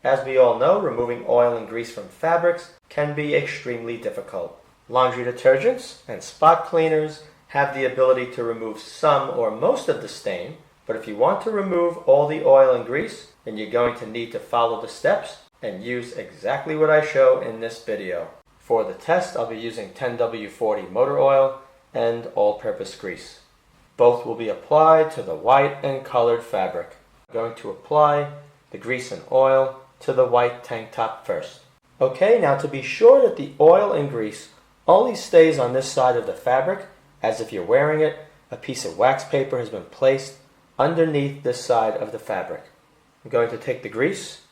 As we all know, removing oil and grease from fabrics can be extremely difficult. Laundry detergents and spot cleaners have the ability to remove some or most of the stain, but if you want to remove all the oil and grease, then you're going to need to follow the steps and use exactly what I show in this video. For the test, I'll be using 10W40 motor oil and all-purpose grease. Both will be applied to the white and colored fabric. I'm going to apply the grease and oil to the white tank top first. Okay, now to be sure that the oil and grease only stays on this side of the fabric, as if you're wearing it, a piece of wax paper has been placed underneath this side of the fabric. I'm going to take the grease,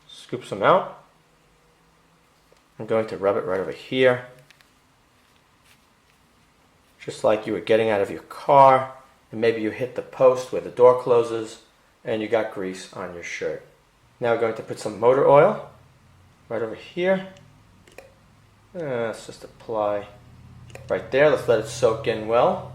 scoop some out. I'm going to rub it right over here, just like you were getting out of your car, and maybe you hit the post where the door closes and you got grease on your shirt. Now we're going to put some motor oil right over here. Let's just apply right there. Let's let it soak in well.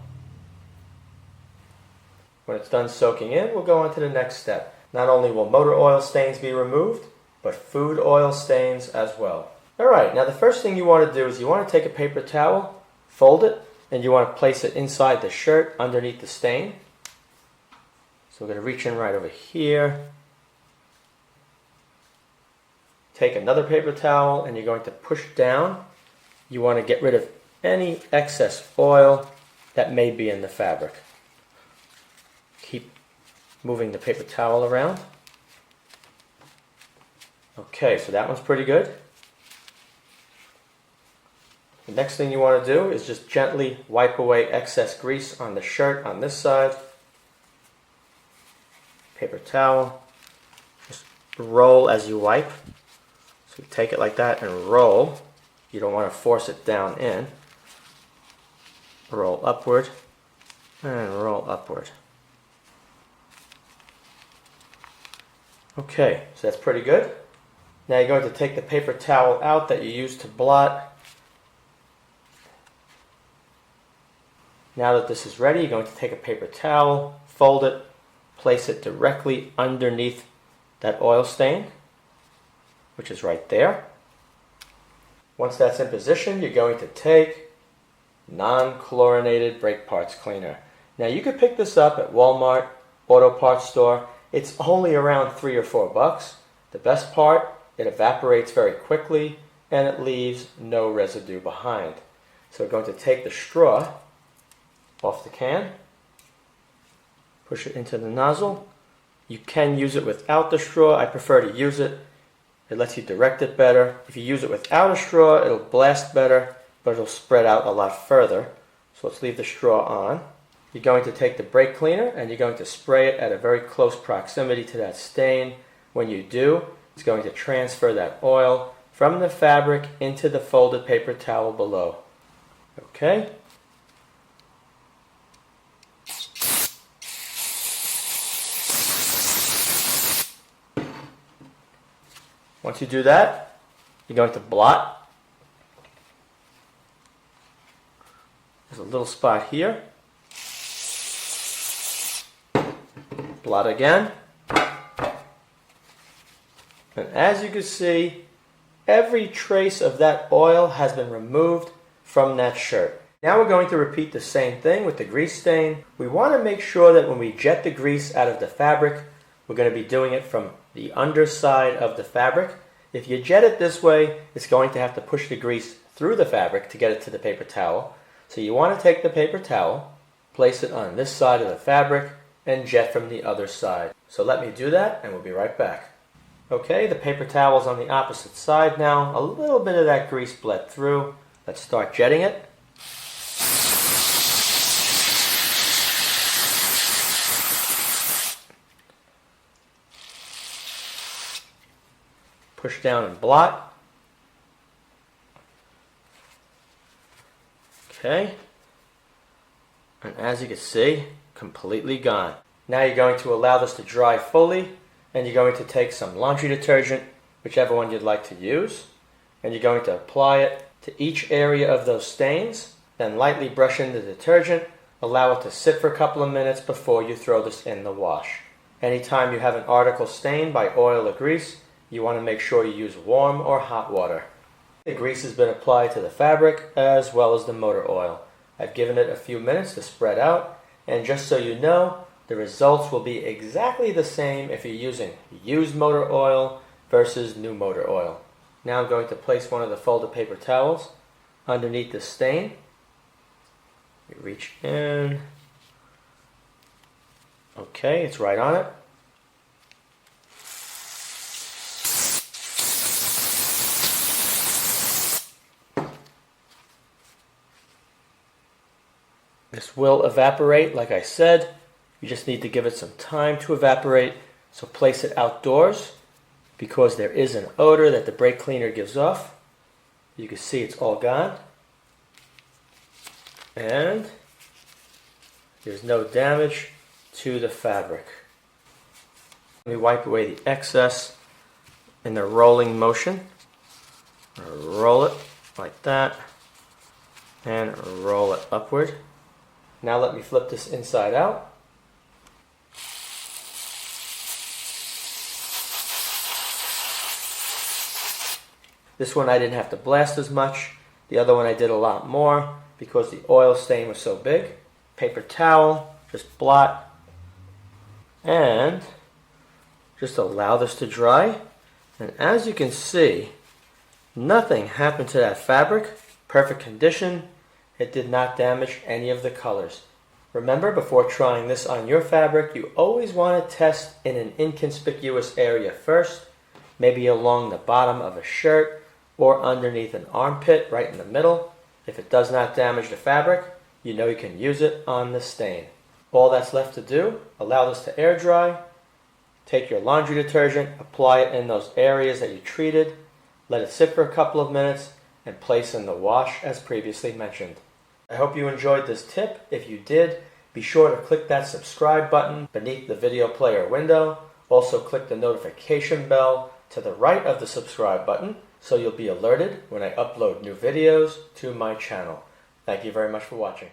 When it's done soaking in, we'll go on to the next step. Not only will motor oil stains be removed, but food oil stains as well. Alright, now the first thing you want to do is you want to take a paper towel, fold it, and you want to place it inside the shirt underneath the stain. So we're going to reach in right over here. Take another paper towel and you're going to push down. You want to get rid of any excess oil that may be in the fabric. Keep moving the paper towel around. Okay, so that one's pretty good. The next thing you want to do is just gently wipe away excess grease on the shirt on this side. Paper towel. Just roll as you wipe. So you take it like that and roll. You don't want to force it down in. Roll upward and roll upward. Okay, so that's pretty good. Now you're going to take the paper towel out that you used to blot. Now that this is ready, you're going to take a paper towel, fold it, place it directly underneath that oil stain, which is right there. Once that's in position, you're going to take non-chlorinated brake parts cleaner. Now you could pick this up at Walmart, auto parts store. It's only around $3 or $4. The best part, it evaporates very quickly and it leaves no residue behind. So we're going to take the straw off the can, push it into the nozzle. You can use it without the straw. I prefer to use it. It lets you direct it better. If you use it without a straw, it'll blast better, but it'll spread out a lot further. So let's leave the straw on. You're going to take the brake cleaner and you're going to spray it at a very close proximity to that stain. When you do, it's going to transfer that oil from the fabric into the folded paper towel below. Okay? Once you do that, you're going to blot. There's a little spot here. Blot again. And as you can see, every trace of that oil has been removed from that shirt. Now we're going to repeat the same thing with the grease stain. We want to make sure that when we jet the grease out of the fabric, we're going to be doing it from the underside of the fabric. If you jet it this way, it's going to have to push the grease through the fabric to get it to the paper towel. So you want to take the paper towel, place it on this side of the fabric, and jet from the other side. So let me do that and we'll be right back. Okay, the paper towel's on the opposite side now. A little bit of that grease bled through. Let's start jetting it. Push down and blot. Okay. And as you can see, completely gone. Now you're going to allow this to dry fully, and you're going to take some laundry detergent, whichever one you'd like to use, and you're going to apply it to each area of those stains, then lightly brush in the detergent, allow it to sit for a couple of minutes before you throw this in the wash. Anytime you have an article stained by oil or grease, you want to make sure you use warm or hot water. The grease has been applied to the fabric as well as the motor oil. I've given it a few minutes to spread out, and just so you know, the results will be exactly the same if you're using used motor oil versus new motor oil. Now I'm going to place one of the folded paper towels underneath the stain. You reach in. Okay, it's right on it. This will evaporate, like I said. You just need to give it some time to evaporate. So place it outdoors because there is an odor that the brake cleaner gives off. You can see it's all gone. And there's no damage to the fabric. Let me wipe away the excess in the rolling motion. Roll it like that and roll it upward. Now let me flip this inside out. This one I didn't have to blast as much. The other one I did a lot more because the oil stain was so big. Paper towel, just blot, and just allow this to dry. And as you can see, nothing happened to that fabric. Perfect condition. It did not damage any of the colors. Remember, before trying this on your fabric, you always want to test in an inconspicuous area first, maybe along the bottom of a shirt or underneath an armpit right in the middle. If it does not damage the fabric, you know you can use it on the stain. All that's left to do, allow this to air dry, take your laundry detergent, apply it in those areas that you treated, let it sit for a couple of minutes, and place in the wash as previously mentioned. I hope you enjoyed this tip. If you did, be sure to click that subscribe button beneath the video player window. Also click the notification bell to the right of the subscribe button so you'll be alerted when I upload new videos to my channel. Thank you very much for watching.